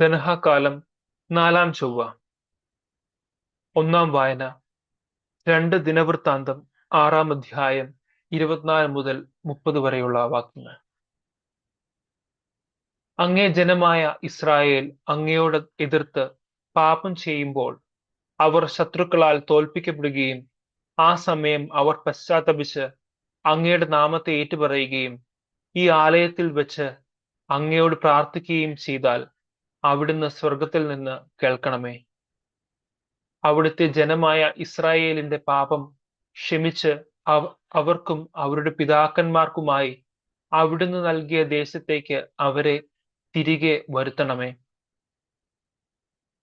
ധനഹാകാലം നാലാം ചൊവ്വ. ഒന്നാം വായന. 2 ദിനവൃത്താന്തം 6 അധ്യായം 24 മുതൽ 30 വരെയുള്ള വാക്യങ്ങൾ. അങ്ങേ ജനമായ ഇസ്രായേൽ അങ്ങയോട് എതിർത്ത് പാപം ചെയ്യുമ്പോൾ അവർ ശത്രുക്കളാൽ തോൽപ്പിക്കപ്പെടുകയും ആ സമയം അവർ പശ്ചാത്തപിച്ച് അങ്ങയുടെ നാമത്തെ ഏറ്റുപറയുകയും ഈ ആലയത്തിൽ വെച്ച് അങ്ങയോട് പ്രാർത്ഥിക്കുകയും ചെയ്താൽ അവിടുന്ന് സ്വർഗത്തിൽ നിന്ന് കേൾക്കണമേ. അവിടുത്തെ ജനമായ ഇസ്രായേലിന്റെ പാപം ക്ഷമിച്ച് അവർക്കും അവരുടെ പിതാക്കന്മാർക്കുമായി അവിടുന്ന് നൽകിയ ദേശത്തേക്ക് അവരെ തിരികെ വരുത്തണമേ.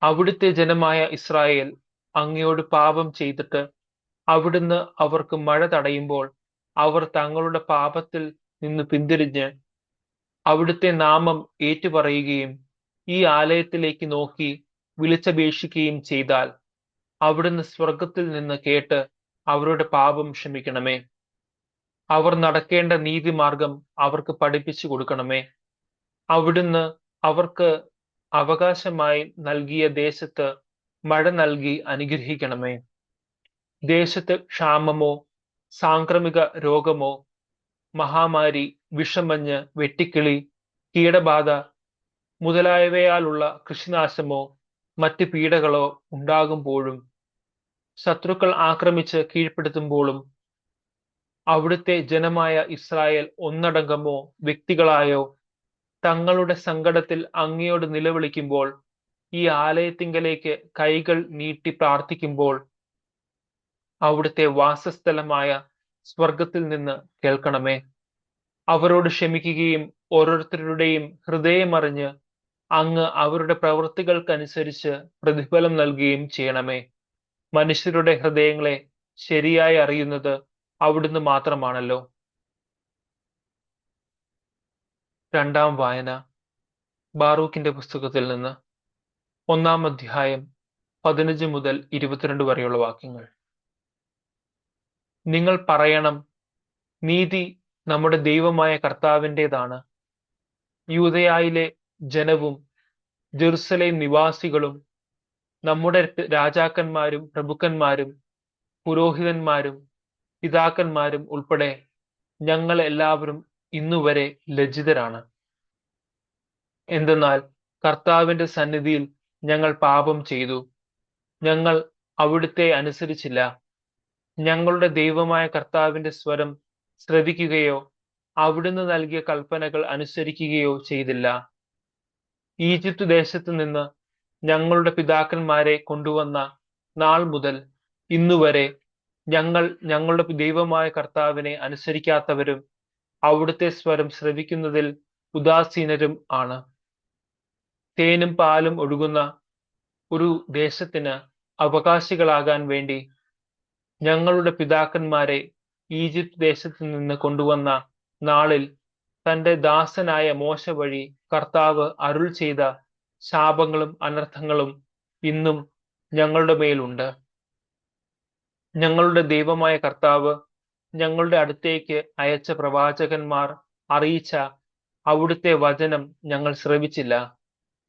അവിടുത്തെ ജനമായ ഇസ്രായേൽ അങ്ങയോട് പാപം ചെയ്തിട്ട് അവിടുന്ന് അവർക്ക് മഴ തടയുമ്പോൾ അവർ തങ്ങളുടെ പാപത്തിൽ നിന്ന് പിന്തിരിഞ്ഞ് അവിടുത്തെ നാമം ഏറ്റുപറയുകയും ഈ ആലയത്തിലേക്ക് നോക്കി വിളിച്ചപേക്ഷിക്കുകയും ചെയ്താൽ അവിടുന്ന് സ്വർഗത്തിൽ നിന്ന് കേട്ട് അവരുടെ പാപം ക്ഷമിക്കണമേ. അവർ നടക്കേണ്ട നീതിമാർഗം അവർക്ക് പഠിപ്പിച്ചു കൊടുക്കണമേ. അവിടുന്ന് അവർക്ക് അവകാശമായി നൽകിയ ദേശത്ത് മഴ നൽകി അനുഗ്രഹിക്കണമേ. ദേശത്ത് ക്ഷാമമോ സാംക്രമിക രോഗമോ മഹാമാരി, വിഷമഞ്ഞ്, വെട്ടുക്കിളി, കീടബാധ മുതലായവയാലുള്ള കൃഷിനാശമോ മറ്റ് പീഡകളോ ഉണ്ടാകുമ്പോഴും ശത്രുക്കൾ ആക്രമിച്ച് കീഴ്പ്പെടുത്തുമ്പോഴും അവിടുത്തെ ജനമായ ഇസ്രായേൽ ഒന്നടങ്കമോ വ്യക്തികളായോ തങ്ങളുടെ സങ്കടത്തിൽ അങ്ങയോട് നിലവിളിക്കുമ്പോൾ ഈ ആലയത്തിങ്കലേക്ക് കൈകൾ നീട്ടി പ്രാർത്ഥിക്കുമ്പോൾ അവിടുത്തെ വാസസ്ഥലമായ സ്വർഗത്തിൽ നിന്ന് കേൾക്കണമേ. അവരോട് ക്ഷമിക്കുകയും ഓരോരുത്തരുടെയും ഹൃദയമറിഞ്ഞ് അങ്ങ് അവരുടെ പ്രവൃത്തികൾക്കനുസരിച്ച് പ്രതിഫലം നൽകുകയും ചെയ്യണമേ. മനുഷ്യരുടെ ഹൃദയങ്ങളെ ശരിയായി അറിയുന്നത് അവിടുന്ന് മാത്രമാണല്ലോ. രണ്ടാം വായന. ബാറൂക്കിന്റെ പുസ്തകത്തിൽ നിന്ന് 1 അധ്യായം 15 മുതൽ 22 വരെയുള്ള വാക്യങ്ങൾ. നിങ്ങൾ പറയണം, നീതി നമ്മുടെ ദൈവമായ കർത്താവിൻ്റെതാണ്. യൂദയായിലെ ജനവും ജെറുസലേം നിവാസികളും നമ്മുടെ രാജാക്കന്മാരും പ്രഭുക്കന്മാരും പുരോഹിതന്മാരും പിതാക്കന്മാരും ഉൾപ്പെടെ ഞങ്ങൾ എല്ലാവരും ഇന്നുവരെ ലജ്ജിതരാണ്. എന്തെന്നാൽ കർത്താവിന്റെ സന്നിധിയിൽ ഞങ്ങൾ പാപം ചെയ്തു. ഞങ്ങൾ അവിടുത്തെ അനുസരിച്ചില്ല. ഞങ്ങളുടെ ദൈവമായ കർത്താവിന്റെ സ്വരം ശ്രവിക്കുകയോ അവിടുന്ന് നൽകിയ കൽപ്പനകൾ അനുസരിക്കുകയോ ചെയ്തില്ല. ഈജിപ്ത് ദേശത്ത് നിന്ന് ഞങ്ങളുടെ പിതാക്കന്മാരെ കൊണ്ടുവന്ന നാൾ മുതൽ ഇന്നുവരെ ഞങ്ങൾ ഞങ്ങളുടെ ദൈവമായ കർത്താവിനെ അനുസരിക്കാത്തവരും അവിടുത്തെ സ്വരം ശ്രവിക്കുന്നതിൽ ഉദാസീനരും ആണ്. തേനും പാലും ഒഴുകുന്ന ഒരു ദേശത്തിന് അവകാശികളാകാൻ വേണ്ടി ഞങ്ങളുടെ പിതാക്കന്മാരെ ഈജിപ്ത് ദേശത്ത് നിന്ന് കൊണ്ടുവന്ന നാളിൽ തന്റെ ദാസനായ മോശ വഴി കർത്താവ് അരുൾ ചെയ്ത ശാപങ്ങളും അനർത്ഥങ്ങളും ഇന്നും ഞങ്ങളുടെ മേലുണ്ട്. ഞങ്ങളുടെ ദൈവമായ കർത്താവ് ഞങ്ങളുടെ അടുത്തേക്ക് അയച്ച പ്രവാചകന്മാർ അറിയിച്ച അവിടുത്തെ വചനം ഞങ്ങൾ ശ്രവിച്ചില്ല.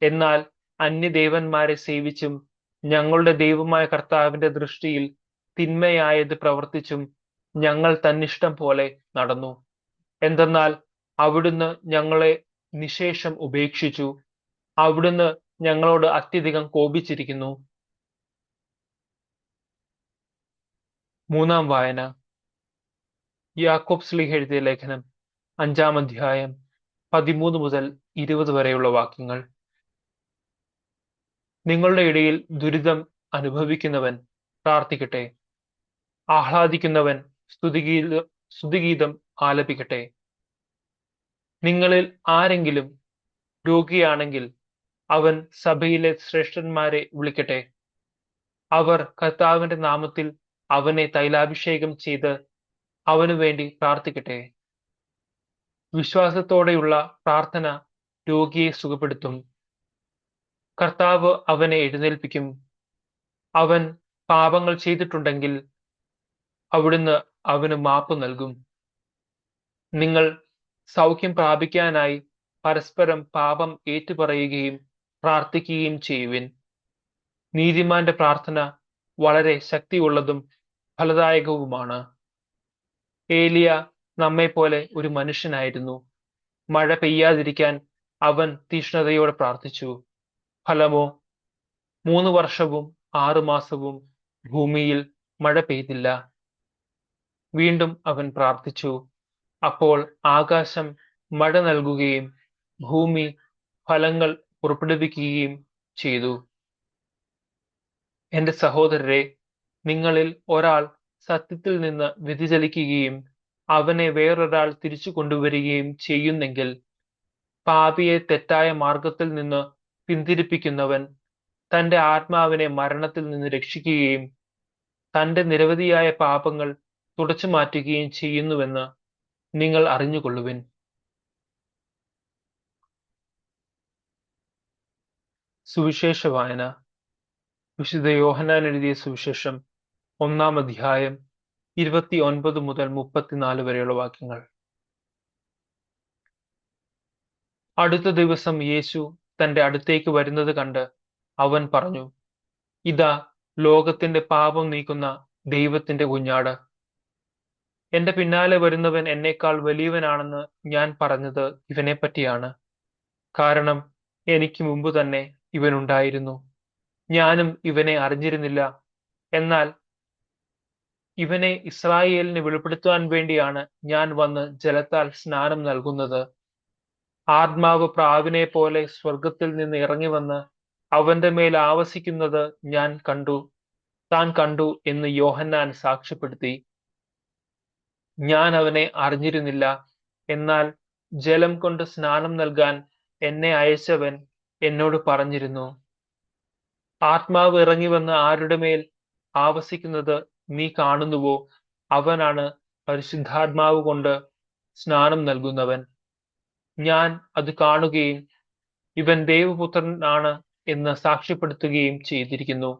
എന്നാൽ അന്യദേവന്മാരെ സേവിച്ചും ഞങ്ങളുടെ ദൈവമായ കർത്താവിന്റെ ദൃഷ്ടിയിൽ തിന്മയായത് പ്രവർത്തിച്ചും ഞങ്ങൾ തന്നിഷ്ടം പോലെ നടന്നു. എന്തെന്നാൽ അവിടുന്ന് ഞങ്ങളെ നിശേഷം ഉപേക്ഷിച്ചു. അവിടുന്ന് ഞങ്ങളോട് അത്യധികം കോപിച്ചിരിക്കുന്നു. 3 വായന. യാക്കോബ് ശ്ലീഹ എഴുതിയ ലേഖനം 5 അധ്യായം 13 മുതൽ 20 വരെയുള്ള വാക്യങ്ങൾ. നിങ്ങളുടെ ഇടയിൽ ദുരിതം അനുഭവിക്കുന്നവൻ പ്രാർത്ഥിക്കട്ടെ. ആഹ്ലാദിക്കുന്നവൻ സ്തുതിഗീതം ആലപിക്കട്ടെ. നിങ്ങളിൽ ആരെങ്കിലും രോഗിയാണെങ്കിൽ അവൻ സഭയിലെ ശ്രേഷ്ഠന്മാരെ വിളിക്കട്ടെ. അവർ കർത്താവിന്റെ നാമത്തിൽ അവനെ തൈലാഭിഷേകം ചെയ്ത് അവനു വേണ്ടി പ്രാർത്ഥിക്കട്ടെ. വിശ്വാസത്തോടെയുള്ള പ്രാർത്ഥന രോഗിയെ സുഖപ്പെടുത്തും. കർത്താവ് അവനെ എഴുന്നേൽപ്പിക്കും. അവൻ പാപങ്ങൾ ചെയ്തിട്ടുണ്ടെങ്കിൽ അവിടുന്ന് അവന് മാപ്പ് നൽകും. നിങ്ങൾ സൗഖ്യം പ്രാപിക്കാനായി പരസ്പരം പാപം ഏറ്റുപറയുകയും പ്രാർത്ഥിക്കുകയും ചെയ്യുവിൻ. നീതിമാന്റെ പ്രാർത്ഥന വളരെ ശക്തിയുള്ളതും ഫലദായകവുമാണ്. ഏലിയ നമ്മെപ്പോലെ ഒരു മനുഷ്യനായിരുന്നു. മഴ പെയ്യാതിരിക്കാൻ അവൻ തീക്ഷ്ണതയോടെ പ്രാർത്ഥിച്ചു. ഫലമോ, 3 വർഷവും 6 മാസവും ഭൂമിയിൽ മഴ പെയ്തില്ല. വീണ്ടും അവൻ പ്രാർത്ഥിച്ചു. അപ്പോൾ ആകാശം മഴ നൽകുകയും ഭൂമി ഫലങ്ങൾ പുറപ്പെടുവിക്കുകയും ചെയ്തു. എന്റെ സഹോദരരെ, നിങ്ങളിൽ ഒരാൾ സത്യത്തിൽ നിന്ന് വ്യതിചലിക്കുകയും അവനെ വേറൊരാൾ തിരിച്ചു കൊണ്ടുവരികയും ചെയ്യുന്നെങ്കിൽ, പാപിയെ തെറ്റായ മാർഗത്തിൽ നിന്ന് പിന്തിരിപ്പിക്കുന്നവൻ തന്റെ ആത്മാവിനെ മരണത്തിൽ നിന്ന് രക്ഷിക്കുകയും തന്റെ നിരവധിയായ പാപങ്ങൾ തുടച്ചുമാറ്റുകയും ചെയ്യുന്നുവെന്ന് നിങ്ങൾ അറിഞ്ഞുകൊള്ളുവിൻ. സുവിശേഷ വായന. വിശുദ്ധ യോഹന്നാൻ എഴുതിയ സുവിശേഷം 1-ാം അധ്യായം 29 മുതൽ 34 വരെയുള്ള വാക്യങ്ങൾ. അടുത്ത ദിവസം യേശു തന്റെ അടുത്തേക്ക് വരുന്നത് കണ്ട് അവൻ പറഞ്ഞു, ഇതാ ലോകത്തിന്റെ പാപം നീക്കുന്ന ദൈവത്തിന്റെ കുഞ്ഞാട്. എന്റെ പിന്നാലെ വരുന്നവൻ എന്നേക്കാൾ വലിയവനാണെന്ന് ഞാൻ പറഞ്ഞത് ഇവനെപ്പറ്റിയാണ്. കാരണം എനിക്ക് മുമ്പ് തന്നെ ഇവനുണ്ടായിരുന്നു. ഞാനും ഇവനെ അറിഞ്ഞിരുന്നില്ല. എന്നാൽ ഇവനെ ഇസ്രായേലിന് വെളിപ്പെടുത്തുവാൻ വേണ്ടിയാണ് ഞാൻ വന്ന് ജലത്താൽ സ്നാനം നൽകുന്നത്. ആത്മാവ് പ്രാവിനെ പോലെ സ്വർഗത്തിൽ നിന്ന് ഇറങ്ങിവന്ന് അവന്റെ മേൽ ആവസിക്കുന്നത് താൻ കണ്ടു എന്ന് യോഹന്നാൻ സാക്ഷ്യപ്പെടുത്തി. ഞാൻ അവനെ അറിഞ്ഞിരുന്നില്ല. എന്നാൽ ജലം കൊണ്ട് സ്നാനം നൽകാൻ എന്നെ അയച്ചവൻ എന്നോട് പറഞ്ഞിരുന്നു, ആത്മാവ് ഇറങ്ങിവന്ന് ആരുടെ മേൽ ആവസിക്കുന്നത് നീ കാണുന്നുവോ, അവനാണ് പരിശുദ്ധാത്മാവ് കൊണ്ട് സ്നാനം നൽകുന്നവൻ. ഞാൻ അത് കാണുകയും ഇവൻ ദൈവപുത്രൻ ആണ് എന്ന് സാക്ഷ്യപ്പെടുത്തുകയും ചെയ്തിരിക്കുന്നു.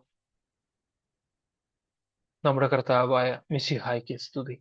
നമ്മുടെ കർത്താവായ മിശിഹായ്ക്ക് സ്തുതി.